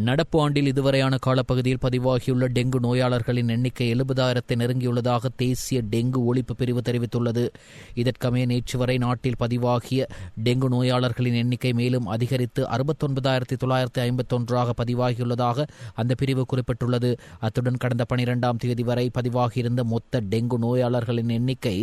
நடப்பு ஆண்டில் இதுவரையான காலப்பகுதியில் பதிவாகியுள்ள டெங்கு நோயாளர்களின் எண்ணிக்கை 70,000-ஐ நெருங்கியுள்ளதாக தேசிய டெங்கு ஒழிப்பு பிரிவு தெரிவித்துள்ளது. இதற்கமைய நேற்று வரை நாட்டில் பதிவாகிய டெங்கு நோயாளர்களின் எண்ணிக்கை மேலும் அதிகரித்து 69,951 பதிவாகியுள்ளதாக அந்த பிரிவு குறிப்பிட்டுள்ளது. அத்துடன் கடந்த 12ஆம் தேதி வரை பதிவாகியிருந்த மொத்த டெங்கு நோயாளர்களின் எண்ணிக்கை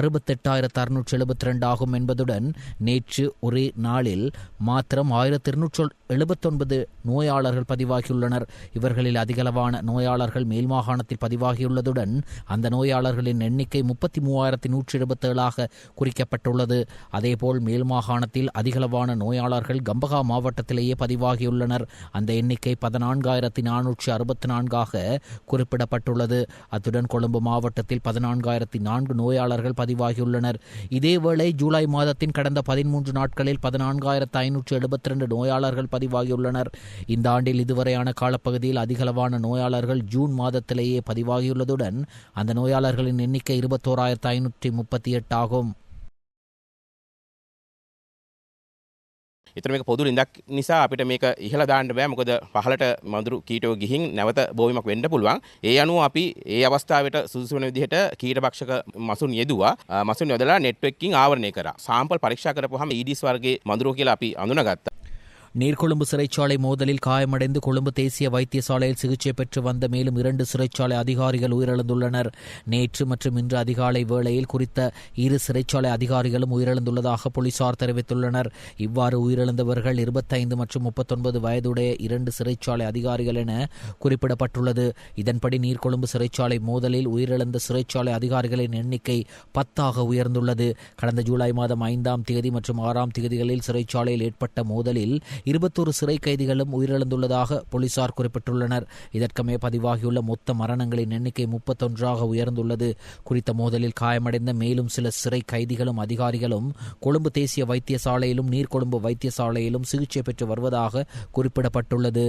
68,672 ஆகும் என்பதுடன் நேற்று ஒரே நாளில் மாத்திரம் 1,279 நோயாளர்கள் பதிவாகியுள்ளனர். இவர்களில் அதிகளவான நோயாளர்கள் மேல் மாகாணத்தில் பதிவாகியுள்ளதுடன் அந்த நோயாளர்களின் எண்ணிக்கை 33,127 குறிக்கப்பட்டுள்ளது. அதேபோல் மேல் மாகாணத்தில் அதிகளவான நோயாளர்கள் கம்பகா மாவட்டத்திலேயே பதிவாகியுள்ளனர். அந்த எண்ணிக்கை 14,464 குறிப்பிடப்பட்டுள்ளது. அத்துடன் கொழும்பு மாவட்டத்தில் 14,004 நோயாளர்கள் பதிவாகியுள்ளனர். இதேவேளை ஜூலை மாதத்தின் கடந்த 13 நாட்களில் 14,572 நோயாளர்கள் பதிவாகியுள்ளனர். இந்த ஆண்டில் இதுவரையான காலப்பகுதியில் அதிகளவான நோயாளர்கள் ஜூன் மாதத்திலேயே பதிவாகியுள்ளதுடன் அந்த நோயாளர்களின் எண்ணிக்கை 21,538 ஆகும். එතන මේක පොදු ලින්දක් නිසා අපිට මේක ඉහළ දාන්න බෑ. මොකද පහළට මඳුරු කීටෝ ගිහින් නැවත බෝවීමක් වෙන්න පුළුවන්. ඒ අනුව අපි ඒ අවස්ථාවට සුදුසු වෙන විදිහට කීටභක්ෂක මසුන් යෙදුවා. මසුන් යොදලා නෙට්වර්ක් එකකින් ආවරණය කරා. සාම්පල් පරීක්ෂා කරපුවාම ඊඩිස් වර්ගයේ මඳුරෝ කියලා අපි අඳුනගත්තා. நீர்கொழும்பு சிறைச்சாலை மோதலில் காயமடைந்து கொழும்பு தேசிய வைத்தியசாலையில் சிகிச்சை பெற்று வந்த மேலும் 2 சிறைச்சாலை அதிகாரிகள் உயிரிழந்துள்ளனர். நேற்று மற்றும் இன்று அதிகாலை வேளையில் குறித்த 2 சிறைச்சாலை அதிகாரிகளும் உயிரிழந்துள்ளதாக போலீசார் தெரிவித்துள்ளனர். இவ்வாறு உயிரிழந்தவர்கள் 25 மற்றும் 39 வயதுடைய 2 சிறைச்சாலை அதிகாரிகள் என குறிப்பிடப்பட்டுள்ளது. இதன்படி நீர்கொழும்பு சிறைச்சாலை மோதலில் உயிரிழந்த சிறைச்சாலை அதிகாரிகளின் எண்ணிக்கை 10 உயர்ந்துள்ளது. கடந்த ஜூலை மாதம் 5ஆம் தேதி மற்றும் 6ஆம் தேதிகளில் சிறைச்சாலையில் ஏற்பட்ட மோதலில் 21 சிறை கைதிகளும் உயிரிழந்துள்ளதாக போலீசார் குறிப்பிட்டுள்ளனர். இதற்கமே பதிவாகியுள்ள மொத்த மரணங்களின் எண்ணிக்கை 31 உயர்ந்துள்ளது. குறித்த மோதலில் காயமடைந்த மேலும் சில சிறை கைதிகளும் அதிகாரிகளும் கொழும்பு தேசிய வைத்தியசாலையிலும் நீர்கொழும்பு வைத்தியசாலையிலும் சிகிச்சை பெற்று வருவதாக குறிப்பிடப்பட்டுள்ளது.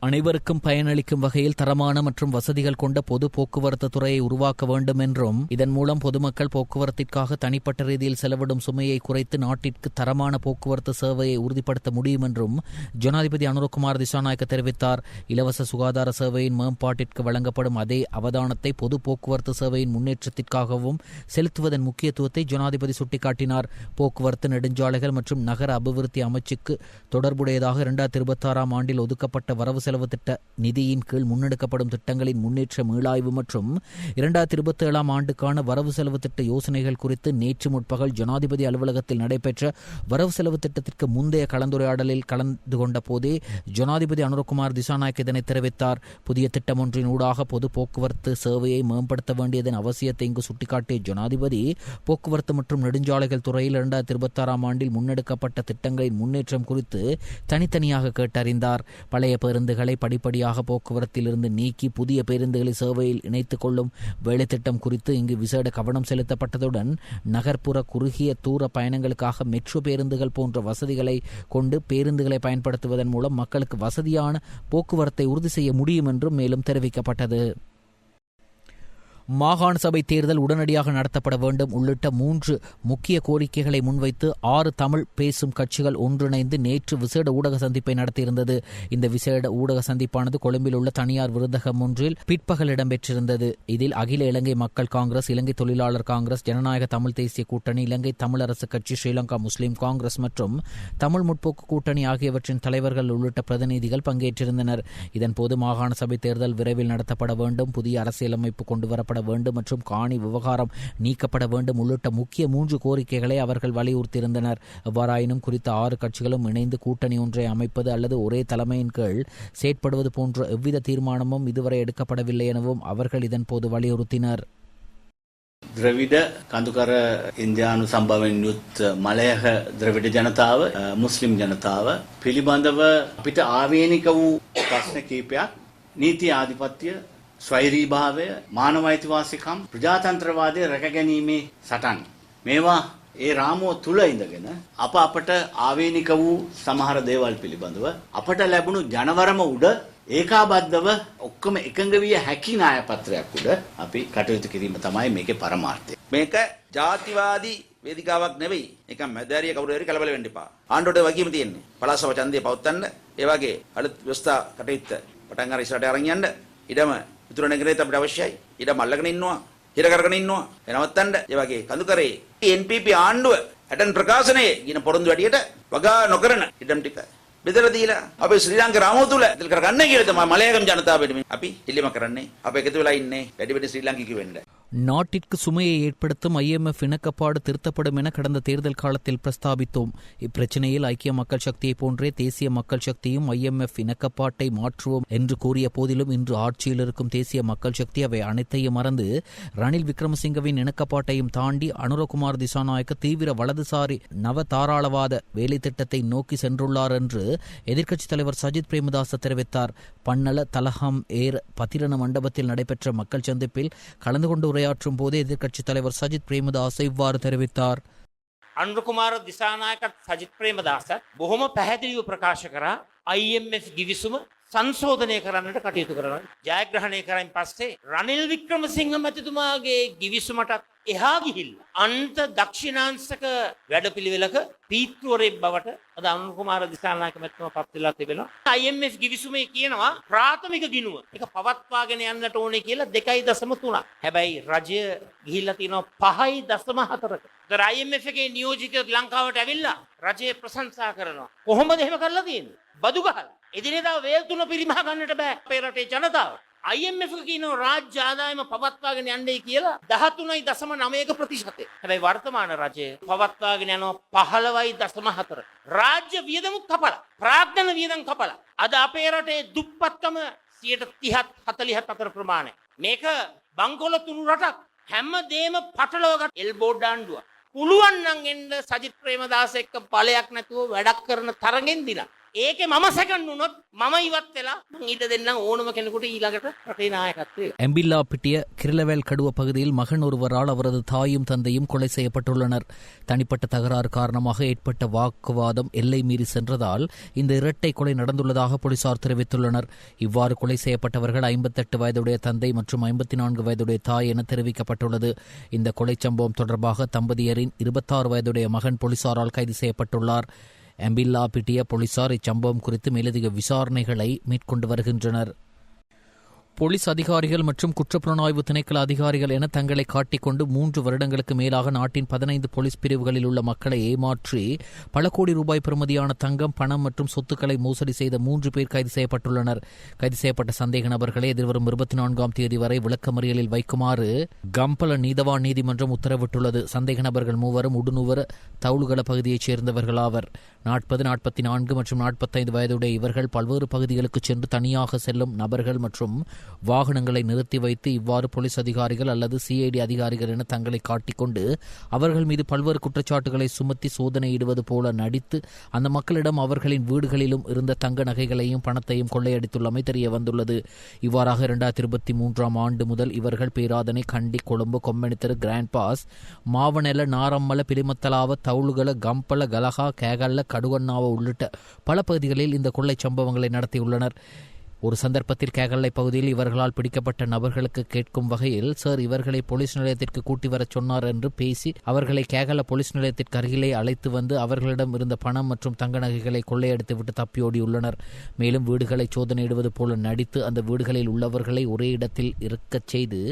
அனைவருக்கும் பயனளிக்கும் வகையில் தரமான மற்றும் வசதிகள் கொண்ட பொது போக்குவரத்து துறையை உருவாக்க வேண்டும் என்றும் இதன் மூலம் பொதுமக்கள் போக்குவரத்திற்காக தனிப்பட்ட ரீதியில் செலவிடும் சுமையை குறைத்து நாட்டிற்கு தரமான போக்குவரத்து சேவையை உறுதிப்படுத்த முடியும் என்றும் ஜனாதிபதி அனுரகுமார் திசாநாயக்க தெரிவித்தார். இலவச சுகாதார சேவையின் மேம்பாட்டிற்கு வழங்கப்படும் அதே அவதானத்தை பொது போக்குவரத்து சேவையின் முன்னேற்றத்திற்காகவும் செலுத்துவதன் முக்கியத்துவத்தை ஜனாதிபதி சுட்டிக்காட்டினார். போக்குவரத்து நெடுஞ்சாலைகள் மற்றும் நகர அபிவிருத்தி அமைச்சுக்கு தொடர்புடையதாக 2026ஆம் ஆண்டில் ஒதுக்கப்பட்ட வரவு செலவு திட்ட நிதியின் கீழ் முன்னெடுக்கப்படும் திட்டங்களின் முன்னேற்ற மீளாய்வு மற்றும் 2027ஆம் ஆண்டுக்கான வரவு செலவு திட்ட யோசனைகள் குறித்து நேற்று முற்பகல் ஜனாதிபதி அலுவலகத்தில் நடைபெற்ற வரவு செலவு திட்டத்திற்கு முந்தைய கலந்துரையாடலில் கலந்து கொண்ட போதே ஜனாதிபதி அனுரகுமார் திசாநாயக்க இதனை தெரிவித்தார். புதிய திட்டம் ஒன்றின் ஊடாக பொது போக்குவரத்து சேவையை மேம்படுத்த வேண்டியதன் அவசியத்தை இங்கு சுட்டிக்காட்டிய ஜனாதிபதி போக்குவரத்து மற்றும் நெடுஞ்சாலைகள் துறையில் 2026ஆம் ஆண்டில் முன்னெடுக்கப்பட்ட திட்டங்களின் முன்னேற்றம் குறித்து தனித்தனியாக கேட்டறிந்தார். பழைய பேருந்துகளை படிப்படியாக போக்குவரத்தில் இருந்து நீக்கி புதிய பேருந்துகளை சேவையில் இணைத்துக் கொள்ளும் வேலைத்திட்டம் குறித்து இங்கு விசேட கவனம் செலுத்தப்பட்டதுடன் நகர்ப்புற குறுகிய தூர பயணங்களுக்காக மெட்ரோ பேருந்துகள் போன்ற வசதிகளை கொண்டு பேருந்துகளை பயன்படுத்துவதன் மூலம் மக்களுக்கு வசதியான போக்குவரத்தை உறுதி செய்ய முடியும் என்றும் மேலும் தெரிவிக்கப்பட்டது. மாகாண சபை தேர்தல் உடனடியாக நடத்தப்பட வேண்டும் உள்ளிட்ட 3 முக்கிய கோரிக்கைகளை முன்வைத்து 6 தமிழ் பேசும் கட்சிகள் ஒன்றிணைந்து நேற்று விசேட ஊடக சந்திப்பை நடத்தியிருந்தது. இந்த விசேட ஊடக சந்திப்பானது கொழும்பில் உள்ள தனியார் விருந்தகம் ஒன்றில் பிற்பகல் இடம்பெற்றிருந்தது. இதில் அகில இலங்கை மக்கள் காங்கிரஸ், இலங்கை தொழிலாளர் காங்கிரஸ், ஜனநாயக தமிழ் தேசிய கூட்டணி, இலங்கை தமிழரசு கட்சி, ஸ்ரீலங்கா முஸ்லிம் காங்கிரஸ் மற்றும் தமிழ் முற்போக்கு கூட்டணி ஆகியவற்றின் தலைவர்கள் உள்ளிட்ட பிரதிநிதிகள் பங்கேற்றிருந்தனர். இதன்போது மாகாண சபை தேர்தல் விரைவில் நடத்தப்பட வேண்டும், புதிய அரசியலமைப்பு கொண்டுவரப்பட வேண்டும் மற்றும் காணி விவகாரம் நீக்கப்பட வேண்டும் உள்ளிட்ட முக்கிய 3 கோரிக்கைகளை அவர்கள் வலியுறுத்தியிருந்தனர். எவ்வாறாயினும் குறித்த 6 கட்சிகளும் இணைந்து கூட்டணி ஒன்றை அமைப்பது அல்லது ஒரே தலைமையின் கீழ் செயற்படுவது போன்ற எவ்வித தீர்மானமும் இதுவரை எடுக்கப்படவில்லை எனவும் அவர்கள் இதன்போது வலியுறுத்தினர். ද්‍රවිඩ කඳුකර ඉන්දියානු සම්භවයෙන් යුත් මලයහ ද්‍රවිඩ ජනතාව මුස්ලිම් ජනතාව පිළිබඳව අපිට ආවේනික වූ ප්‍රශ්න කීපයක් නීති ආධිපත්‍ය ස්වෛරීභාවය මානව අයිතිවාසිකම් ප්‍රජාතන්ත්‍රවාදය රැකගැනීමේ සටන් මේවා ඒ රාමුව තුල ඉඳගෙන අපට ආවේනික වූ සමහර දේවල් පිළිබඳව අපට ලැබුණු ජනවරම උඩ ඒකාබද්ධව ඔක්කොම එකඟ විය හැකි න්‍යාය පත්‍රයක් උඩ අපි කටයුතු කිරීම තමයි මේකේ පරමාර්ථය. මේක ජාතිවාදී වේදිකාවක් නෙවෙයි. නිකන් මැදෑරිය කවුරු හරි කලබල වෙන්න එපා. ආණ්ඩුවට වගකීම තියෙන්නේ. පළාත් සභා ඡන්දය පවත්වන්න, ඒ වගේ අලුත් ව්‍යවස්ථා කටයුත්ත පටන් අර ඉස්සරහට අරන් යන්න. ඉඩම උතුරු නැගෙනහිරට අපිට අවශ්‍යයි. ඉඩම අල්ලගෙන ඉන්නවා. හිර කරගෙන ඉන්නවා. එනවත්තන්න ඒ වගේ කඳුකරේ NPP ආණ්ඩුව ඇටන් ප්‍රකාශනයේ ගින පොරොන්දු වැඩියට වගා නොකරන ඉඩම් ටික බෙදලා දීලා අපේ ශ්‍රී ලංකා රාමුව තුල ඉතිල් කරගන්න කියලා තමයි මලයාගම් ජනතාව වෙනුවෙන් අපි ඉල්ලීම කරන්නේ. අපි එකතු වෙලා ඉන්නේ වැඩි ශ්‍රී லாங்கிக்கு වෙන්න. நாட்டிற்கு சுமையை ஏற்படுத்தும் IMF இணக்கப்பாடு திருத்தப்படும் என கடந்த தேர்தல் காலத்தில் பிரஸ்தாபித்தோம். இப்பிரச்சனையில் ஐக்கிய மக்கள் சக்தியை போன்றே தேசிய மக்கள் சக்தியும் IMF இணக்கப்பாட்டை மாற்றுவோம் என்று கூறிய போதிலும் இன்று ஆட்சியில் இருக்கும் தேசிய மக்கள் சக்தி அவை அனைத்தையும் மறந்து ரணில் விக்ரமசிங்கவின் இணக்கப்பாட்டையும் தாண்டி அனுரகுமார் திசாநாயக்க தீவிர வலதுசாரி நவ தாராளவாத வேலை திட்டத்தை நோக்கி சென்றுள்ளார் என்று எதிர்க்கட்சித் தலைவர் சஜித் பிரேமதாச தெரிவித்தார். பன்னல தலஹம் ஏர் பத்திரன மண்டபத்தில் நடைபெற்ற மக்கள் சந்திப்பில் கலந்து கொண்டு உரையாற்றும் போது எதிர்க்கட்சித் தலைவர் சஜித் பிரேமதாச இவ்வாறு தெரிவித்தார். අනුරකුමාර දිසානායකත් සජිත් ප්‍රේමදාසත් බොහොම පැහැදිලිව ප්‍රකාශ කරා IMF ගිවිසුම සංශෝධනය කරන්නට කටයුතු කරනවා. ජයග්‍රහණය කරයින් පස්සේ රනිල් වික්‍රමසිංහ මැතිතුමාගේ ගිවිසුමටත් එහා ගිහිල්ලා අන්ත දක්ෂිණාංශක වැඩපිළිවෙලක පීත්‍රවරයෙක් බවට අද අනුරකුමාර දිසානායක මැතිතුමා පත් වෙලා තිබෙනවා. IMF ගිවිසුමේ කියනවා ප්‍රාථමික ගිණුම ඒක පවත්වාගෙන යන්නට ඕනේ කියලා 2.3. හැබැයි රජය ගිහිල්ලා තියෙනවා 5.4ක. ඒතර IMF එකේ නියෝජිතයෝ ලංකාවට ඇවිල්ලා රජය ප්‍රශංසා කරනවා. කොහොමද එහෙම කරලා තියෙන්නේ? බදු ගහලා. එදිනෙදා වේල් තුන පිරිමහ ගන්නට බෑ අපේ රටේ ජනතාවට. IMF එක කියනවා රාජ්‍ය ආදායම පවත්වාගෙන යන්නේ කියලා 13.9%. හැබැයි වර්තමාන රජය පවත්වාගෙන යනවා 15.4. රාජ්‍ය වියදම කපලා, ප්‍රාග්ධන වියදම් කපලා. අද අපේ රටේ දුප්පත්කම 30-40 ප්‍රමාණය. මේක බංකොලොත් උණු රටක්. හැමදේම පටලවගත් එල්බෝඩ් ආණ්ඩුව. පුළුවන් නම් එන්න සජිත් ප්‍රේමදාස එක්ක බලයක් නැතුව වැඩක් කරන තරගෙන් දිනා. ඒකේ මම සැකන් වුණොත් මම ඉවත් වෙලා මං ඊට දෙන්නම් ඕනම කෙනෙකුට ඊළඟට රටේ நாயகත්වය. எம்பில்லாப்பிட்டிய கிரிலவேல் கடுவ பகுதியில் மகன் ஒருவரால் அவரது தாயும் தந்தையும் கொலை செய்யப்பட்டுள்ளனர். தனிப்பட்ட தகராறு காரணமாக ஏற்பட்ட வாக்குவாதம் எல்லை மீறி சென்றதால் இந்த இரட்டை கொலை நடந்துள்ளதாக போலீசார் தெரிவித்துள்ளனர். இவ்வாறு கொலை செய்யப்பட்டவர்கள் 58 வயதுடைய தந்தை மற்றும் 54 வயதுடைய தாய் என தெரிவிக்கப்பட்டுள்ளது. இந்த கொலை சம்பவம் தொடர்பாக தம்பதியரின் 26 வயதுடைய மகன் போலீசாரால் கைது செய்யப்பட்டுள்ளார். எம்பில்லாப்பிட்டிய போலீசார் இச்சம்பவம் குறித்து மேலதிக விசாரணைகளை மேற்கொண்டு வருகின்றனர். போலீஸ் அதிகாரிகள் மற்றும் குற்றப்புலனாய்வு திணைக்கள அதிகாரிகள் என தங்களை காட்டிக்கொண்டு 3 வருடங்களுக்கு மேலாக நாட்டின் 15 போலீஸ் பிரிவுகளில் உள்ள மக்களை ஏமாற்றி பல கோடி ரூபாய் பெறுமதியான தங்கம், பணம் மற்றும் சொத்துக்களை மோசடி செய்த 3 பேர் கைது செய்யப்பட்டுள்ளனர். கைது செய்யப்பட்ட சந்தேக நபர்களை எதிர்வரும் 24ஆம் தேதி வரை விளக்கமறியலில் வைக்குமாறு கம்பல நீதவான் நீதிமன்றம் உத்தரவிட்டுள்ளது. சந்தேக நபர்கள் மூவரும் உடுநுவர தவுளுகள பகுதியைச் சேர்ந்தவர்களாவர். 40, 44 மற்றும் 45 வயதுடைய இவர்கள் பல்வேறு பகுதிகளுக்கு சென்று தனியாக செல்லும் நபர்கள் மற்றும் வாகனங்களை நிறுத்தி வைத்து இவ்வாறு போலீஸ் அதிகாரிகள் அல்லது CID அதிகாரிகள் என தங்களை காட்டிக்கொண்டு அவர்கள் மீது பல்வேறு குற்றச்சாட்டுகளை சுமத்தி சோதனையிடுவது போல நடித்து அந்த மக்களிடம் அவர்களின் வீடுகளிலும் இருந்த தங்க நகைகளையும் பணத்தையும் கொள்ளையடித்துள்ளமை தெரிய வந்துள்ளது. இவ்வாறாக 2023ஆம் ஆண்டு முதல் இவர்கள் பேராதனை, கண்டி, கொழும்பு, கொம்மெனித்தரு, கிராண்ட் பாஸ், மாவனெல, நாரம்மல, பிலிமத்தலாவ, தவுளுகள, கம்பல, கலகா, கேகல்ல, கடுவண்ணாவ உள்ளிட்ட பல பகுதிகளில் இந்த கொள்ளை சம்பவங்களை நடத்தியுள்ளனர். ஒரு சந்தர்ப்பத்தில் கேகல்லை பகுதியில் இவர்களால் பிடிக்கப்பட்ட நபர்களுக்கு கேட்கும் வகையில், சார், இவர்களை போலீஸ் நிலையத்திற்கு கூட்டி வரச் சொன்னார் என்று பேசி அவர்களை கேகல்ல போலீஸ் நிலையத்திற்கு அருகிலே அழைத்து வந்து அவர்களிடம் இருந்த பணம் மற்றும் தங்க நகைகளை கொள்ளையடித்துவிட்டு தப்பியோடியுள்ளனர். மேலும் வீடுகளை சோதனையிடுவது போல நடித்து அந்த வீடுகளில் உள்ளவர்களை ஒரே இடத்தில் இருக்கச் செய்து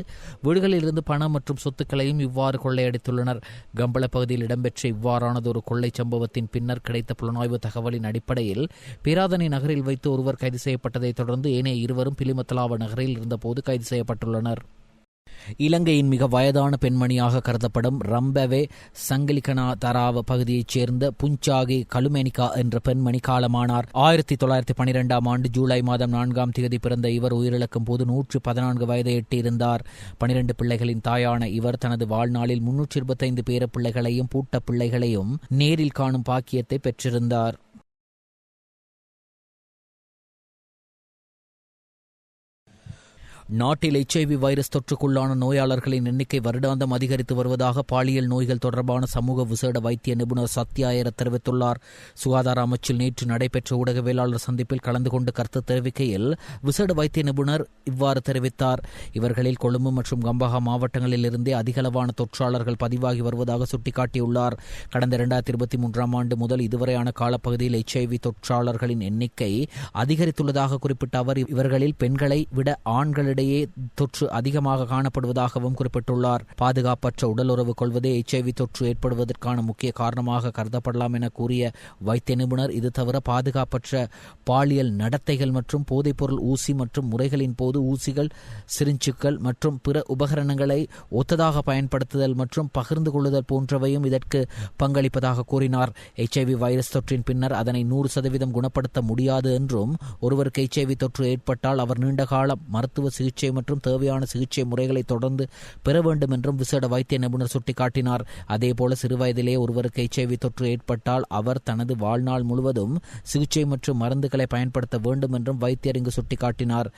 வீடுகளில் இருந்து பணம் மற்றும் சொத்துக்களையும் இவ்வாறு கொள்ளையடித்துள்ளனர். கம்பள பகுதியில் இடம்பெற்ற இவ்வாறானதொரு கொள்ளை சம்பவத்தின் பின்னர் கிடைத்த புலனாய்வு தகவலின் அடிப்படையில் பேராதனை நகரில் வைத்து ஒருவர் கைது செய்யப்பட்டதை தொடர்ந்து ஏனைய இருவரும் பிலிமத்தலாவ நகரில் இருந்தபோது கைது செய்யப்பட்டுள்ளனர். இலங்கையின் மிக வயதான பெண்மணியாக கருதப்படும் ரம்பவே சங்கலிகனா தராவ பகுதியைச் சேர்ந்த புஞ்சாகி கலுமெனிகா என்ற பெண்மணி காலமானார். 1912ஆம் ஆண்டு ஜூலை மாதம் 4ஆம் தேதி பிறந்த இவர் உயிரிழக்கும் போது 114 வயதை எட்டியிருந்தார். 12 பிள்ளைகளின் தாயான இவர் தனது வாழ்நாளில் 325 பேர பிள்ளைகளையும் பூட்ட பிள்ளைகளையும் நேரில் காணும் பாக்கியத்தை பெற்றிருந்தார். நாட்டில் HIV வைரஸ் தொற்றுக்குள்ளான நோயாளர்களின் எண்ணிக்கை வருடாந்தம் அதிகரித்து வருவதாக பாலியல் நோய்கள் தொடர்பான சமூக விசேட வைத்திய நிபுணர் சத்யாயர தெரிவித்துள்ளார். சுகாதார அமைச்சில் நேற்று நடைபெற்ற ஊடகவியலாளர் சந்திப்பில் கலந்து கொண்டு கருத்து தெரிவிக்கையில் விசேட வைத்திய நிபுணர் இவ்வாறு தெரிவித்தார். இவர்களில் கொழும்பு மற்றும் கம்பஹா மாவட்டங்களில் இருந்தே அதிகளவான தொற்றாளர்கள் பதிவாகி வருவதாக சுட்டிக்காட்டியுள்ளார். கடந்த 2023 ஆண்டு முதல் இதுவரையான காலப்பகுதியில் HIV தொற்றாளர்களின் எண்ணிக்கை அதிகரித்துள்ளதாக குறிப்பிட்ட அவர் இவர்களில் பெண்களை விட ஆண்களிடையே தொற்று அதிகமாக காணப்படுவதாகவும் குறிப்பிட்டுள்ளார். பாதுகாப்பற்ற உடலுறவு கொள்வதே HIV தொற்று ஏற்படுவதற்கான முக்கிய காரணமாக கருதப்படலாம் என கூறிய வைத்திய நிபுணர், இது தவிர பாதுகாப்பற்ற பாலியல் நடத்தைகள் மற்றும் போதைப்பொருள் ஊசி மற்றும் முறைகளின் போது ஊசிகள், சிரிஞ்சுகள் மற்றும் பிற உபகரணங்களை ஒத்ததாக பயன்படுத்துதல் மற்றும் பகிர்ந்து கொள்ளுதல் போன்றவையும் இதற்கு பங்களிப்பதாக கூறினார். HIV வைரஸ் தொற்றின் பின்னர் அதனை 100% குணப்படுத்த முடியாது என்றும், ஒருவருக்கு HIV தொற்று ஏற்பட்டால் அவர் நீண்டகால மருத்துவ சிகிச்சை மற்றும் தேவையான சிகிச்சை முறைகளை தொடர்ந்து பெற வேண்டும் என்றும் விசேட வைத்திய நிபுணர் சுட்டிக்காட்டினார். அதேபோல சிறுவயதிலே ஒருவருக்கு HIV தொற்று ஏற்பட்டால் அவர் தனது வாழ்நாள் முழுவதும் சிகிச்சை மற்றும் மருந்துகளை பயன்படுத்த வேண்டும் என்றும் வைத்தியர் இங்கு சுட்டிக்காட்டினார்.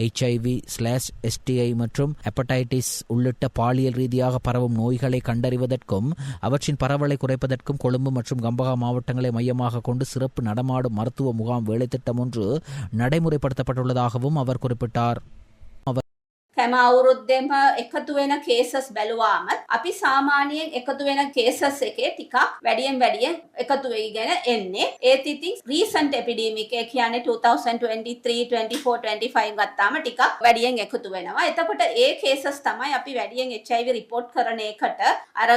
HIV/STI மற்றும் ஹெப்படைட்டிஸ் உள்ளிட்ட பாலியல் ரீதியாக பரவும் நோய்களை கண்டறிவதற்கும் அவற்றின் பரவலை குறைப்பதற்கும் கொழும்பு மற்றும் கம்பஹா மாவட்டங்களை மையமாக கொண்டு சிறப்பு நடமாடும் மருத்துவ முகாம் வேலைத்திட்டம் ஒன்று நடைமுறைப்படுத்தப்பட்டுள்ளதாகவும் அவர் குறிப்பிட்டார். හැම අවුරුද්දෙම එකතු වෙන කේසස් බැලුවාමත් අපි සාමාන්‍යයෙන් එකතු වෙන කේසස් එකේ ටිකක් වැඩියෙන් එකතු වෙයිගෙන එන්නේ. ඒත් ඉතින් රීසන්ට් එපිඩෙමික් එක කියන්නේ 2023 24 25 ගත්තාම ටිකක් වැඩියෙන් එකතු වෙනවා. එතකොට ඒ කේසස් තමයි අපි වැඩියෙන් HIV report කරන එකට අර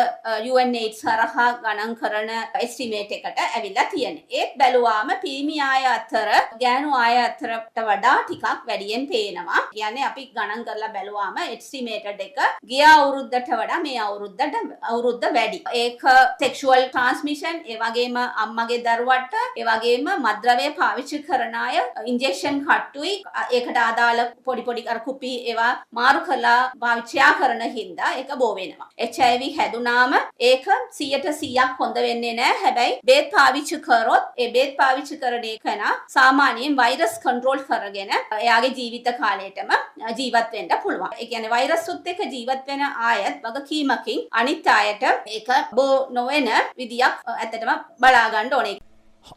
UNAIDS හරහා ගණන් කරන estimate එකට ඇවිල්ලා තියෙන්නේ. ඒත් බැලුවාම පිරිමි අය අතර ගෑනු අය අතරට වඩා ටිකක් වැඩියෙන් පේනවා. කියන්නේ අපි ගණන් කරලා බැලුවාම එස්ටිමේටඩ් එක ගිය අවුරුද්දට වඩා මේ අවුරුද්ද වැඩි. ඒක සෙක්ෂුවල් ට්‍රාන්ස්මිෂන්, ඒ වගේම අම්මගේ දරුවට, ඒ වගේම මත්ද්‍රව්‍ය පාවිච්චි කරන අය ඉන්ජෙක්ෂන් කට්ටුයි ඒකට අදාළ පොඩි අර කුපි ඒවා මාරු කරලා පාවිච්චි කරන හින්දා ඒක බෝ වෙනවා. HIV හැදුනාම ඒක 100% හොඳ වෙන්නේ නැහැ. හැබැයි බේත් පාවිච්චි කරොත් ඒ බේත් පාවිච්චි කරන එකන සාමාන්‍යයෙන් වෛරස් කන්ට්‍රෝල් කරගෙන එයාගේ ජීවිත කාලයටම ජීවත් වෙන්න පුළුවන්. ඒ කියන්නේ වෛරස්ුත් එක්ක ජීවත් වෙන ආයත් වගකීමකින් අනිත් අයට ඒක බෝ නොවන විදියක් ඇත්තටම බලා ගන්න ඕනේ.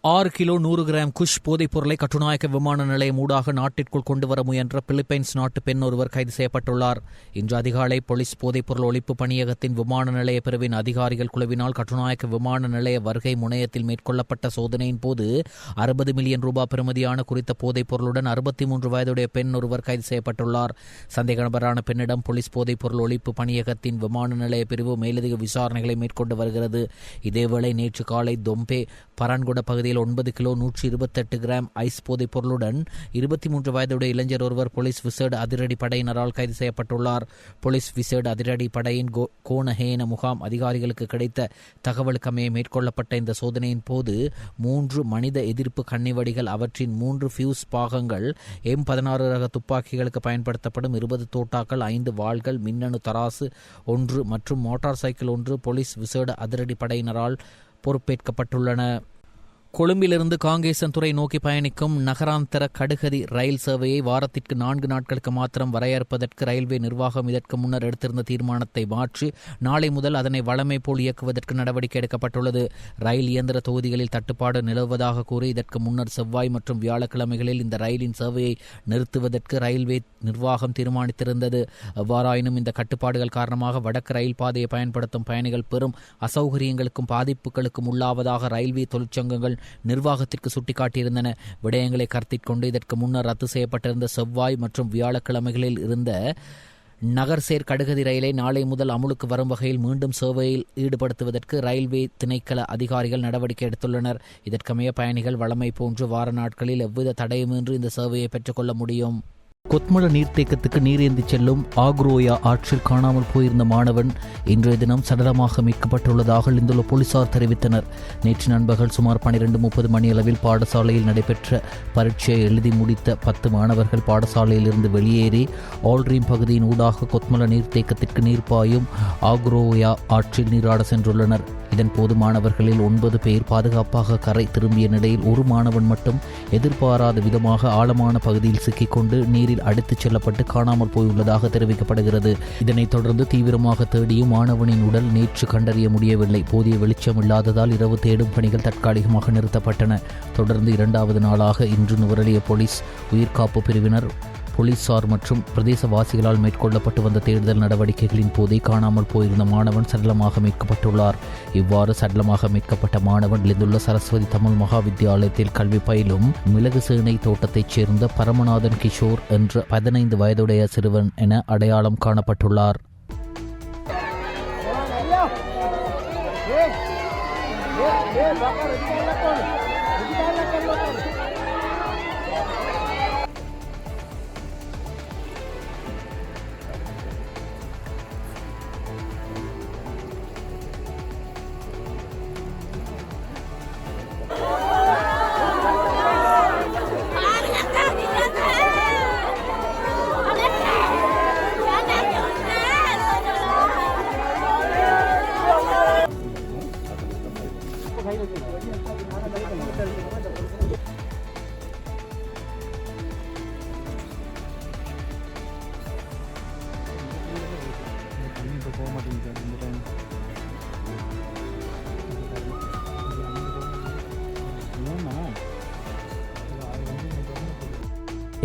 6 கிலோ 100 கிராம் குஷ் போதைப் பொருளை கட்டுநாயக்க விமான நிலையம் ஊடாக நாட்டிற்குள் கொண்டு வர முயன்ற பிலிப்பைன்ஸ் நாட்டு பெண் ஒருவர் கைது செய்யப்பட்டுள்ளார். இன்று அதிகாலை போலீஸ் போதைப்பொருள் ஒழிப்பு பணியகத்தின் விமான நிலைய பிரிவின் அதிகாரிகள் குழுவினால் கட்டுநாயக்க விமான நிலைய வருகை முனையத்தில் மேற்கொள்ளப்பட்ட சோதனையின் போது 60 மில்லியன் ரூபாய் பெறுமதியான குறித்த போதைப் பொருளுடன் 63 வயதுடைய பெண் ஒருவர் கைது செய்யப்பட்டுள்ளார். சந்தேக நபரான பெண்ணிடம் போலீஸ் போதைப்பொருள் ஒழிப்பு பணியகத்தின் விமான நிலைய பிரிவு மேலதிக விசாரணைகளை மேற்கொண்டு வருகிறது. இதேவேளை நேற்று காலை தொம்பே பரான்குட பகுதியில் 9 கிலோ 128 கிராம் ஐஸ் போதைப் பொருளுடன் 23 வயதுடைய இளைஞர் ஒருவர் போலீஸ் விசேட அதிரடி படையினரால் கைது செய்யப்பட்டுள்ளார். போலீஸ் விசேட அதிரடி படையின் கோணஹேன முகாம் அதிகாரிகளுக்கு கிடைத்த தகவலுக்கமைய மேற்கொள்ளப்பட்ட இந்த சோதனையின் போது 3 மனித எதிர்ப்பு கண்ணிவடிகள், அவற்றின் 3 ஃபியூஸ் பாகங்கள், M16 ரக துப்பாக்கிகளுக்கு பயன்படுத்தப்படும் 20 தோட்டாக்கள், 5 வாள்கள், மின்னணு தராசு 1 மற்றும் மோட்டார் சைக்கிள் 1 போலீஸ் விசேட அதிரடி படையினரால் பொறுப்பேற்கப்பட்டுள்ளன. கொழும்பிலிருந்து காங்கேசன்துறை நோக்கி பயணிக்கும் நகராந்தர கடுகதி ரயில் சேவையை வாரத்திற்கு 4 நாட்களுக்கு மாத்திரம் வரையறுப்பதற்கு ரயில்வே நிர்வாகம் இதற்கு முன்னர் எடுத்திருந்த தீர்மானத்தை மாற்றி நாளை முதல் அதனை வழமை போல் இயக்குவதற்கு நடவடிக்கை எடுக்கப்பட்டுள்ளது. ரயில் இயந்திர தொகுதிகளில் தட்டுப்பாடு நிலவுவதாக கூறி இதற்கு முன்னர் செவ்வாய் மற்றும் வியாழக்கிழமைகளில் இந்த ரயிலின் சேவையை நிறுத்துவதற்கு ரயில்வே நிர்வாகம் தீர்மானித்திருந்தது. எவ்வாறாயினும் இந்த கட்டுப்பாடுகள் காரணமாக வடக்கு ரயில் பாதையை பயன்படுத்தும் பயணிகள் பெரும் அசௌகரியங்களுக்கும் பாதிப்புகளுக்கும் உள்ளாவதாக ரயில்வே தொழிற்சங்கங்கள் நிர்வாகத்திற்கு சுட்டிக்காட்டியிருந்தன. விடயங்களை கருத்தில் கொண்டு இதற்கு முன்னர் ரத்து செய்யப்பட்டிருந்த செவ்வாய் மற்றும் வியாழக்கிழமைகளில் இருந்த நகர்சேர் கடுகதி ரயிலை நாளை முதல் அமுலுக்கு வரும் வகையில் மீண்டும் சேவையில் ஈடுபடுத்துவதற்கு ரயில்வே திணைக்கள அதிகாரிகள் நடவடிக்கை எடுத்துள்ளனர். இதற்கமைய பயணிகள் வழமை போன்று வார நாட்களில் எவ்வித தடையுமின்றி இந்த சேவையை பெற்றுக்கொள்ள முடியும். கொத்மல நீர்த்தேக்கத்துக்கு நீரேந்தி செல்லும் ஆக்ரோயா ஆற்றில் காணாமல் போயிருந்த மாணவன் இன்றைய தினம் சடலமாக மீட்கப்பட்டுள்ளதாக இந்துள்ள போலீசார் தெரிவித்தனர். நேற்று நண்பகல் சுமார் 12:30 மணியளவில் பாடசாலையில் நடைபெற்ற பரீட்சையை எழுதி முடித்த 10 மாணவர்கள் பாடசாலையிலிருந்து வெளியேறி ஆல்ரீம் பகுதியின் ஊடாக கொத்மல நீர்த்தேக்கத்திற்கு நீர் பாயும் ஆக்ரோயா ஆற்றில் நீராட சென்றுள்ளனர். இதன்போது மாணவர்களில் 9 பேர் பாதுகாப்பாக கரை திரும்பிய நிலையில் ஒரு மாணவன் மட்டும் எதிர்பாராத விதமாக ஆழமான பகுதியில் சிக்கிக்கொண்டு நீரில் வீட்டில் அடித்துச் செல்லப்பட்டு காணாமல் போயுள்ளதாக தெரிவிக்கப்படுகிறது. இதனைத் தொடர்ந்து தீவிரமாக தேடியும் மாணவனின் உடல் நேற்று கண்டறிய முடியவில்லை. போதிய வெளிச்சம் இல்லாததால் இரவு தேடும் பணிகள் தற்காலிகமாக நிறுத்தப்பட்டன. தொடர்ந்து 2வது நாளாக இன்று நுவரெலியா போலீஸ் உயிர்காப்பு பிரிவினர், போலீசார் மற்றும் பிரதேசவாசிகளால் மேற்கொள்ளப்பட்டு வந்த தேடுதல் நடவடிக்கைகளின் போதே காணாமல் போயிருந்த மாணவன் சடலமாக மீட்கப்பட்டுள்ளார். இவ்வாறு சடலமாக மீட்கப்பட்ட மாணவன் இருந்துள்ள சரஸ்வதி தமிழ் மகா வித்தியாலயத்தில் கல்வி பயிலும் மிளகு சேனை தோட்டத்தைச் சேர்ந்த பரமநாதன் கிஷோர் என்ற 15 வயதுடைய சிறுவன் என அடையாளம் காணப்பட்டுள்ளார்.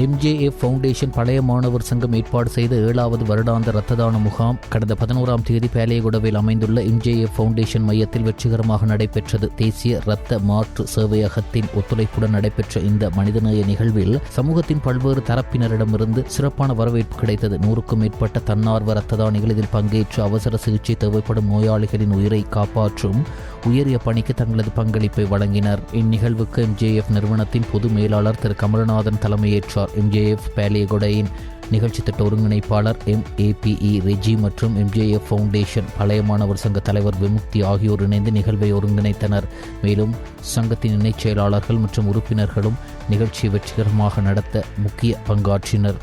MJF ஃபவுண்டேஷன் பழைய மாணவர் சங்கம் ஏற்பாடு செய்த 7வது வருடாந்த இரத்த தான முகாம் கடந்த 11ஆம் தேதி பேலியகுடவில் அமைந்துள்ள MJF ஃபவுண்டேஷன் மையத்தில் வெற்றிகரமாக நடைபெற்றது. தேசிய இரத்த மாற்று சேவையகத்தின் ஒத்துழைப்புடன் நடைபெற்ற இந்த மனிதநேய நிகழ்வில் சமூகத்தின் பல்வேறு தரப்பினரிடமிருந்து சிறப்பான வரவேற்பு கிடைத்தது. 100க்கும் மேற்பட்ட தன்னார்வ இரத்த தானிகள் இதில் பங்கேற்று அவசர சிகிச்சை தேவைப்படும் நோயாளிகளின் உயிரை காப்பாற்றும் உயரிய பணிக்கு தங்களது பங்களிப்பை வழங்கினர். இந்நிகழ்வுக்கு MJF நிறுவனத்தின் பொது மேலாளர் திரு கமலநாதன் தலைமையேற்றார். MJF பேலியகுடையின் நிகழ்ச்சி திட்ட ஒருங்கிணைப்பாளர் MAPE ரெஜி மற்றும் MJF ஃபவுண்டேஷன் பழைய மாணவர் சங்க தலைவர் விமுக்தி ஆகியோர் இணைந்து நிகழ்வை ஒருங்கிணைத்தனர். மேலும் சங்கத்தின் இணைச் செயலாளர்கள் மற்றும் உறுப்பினர்களும் நிகழ்ச்சியை வெற்றிகரமாக நடத்த முக்கிய பங்காற்றினர்.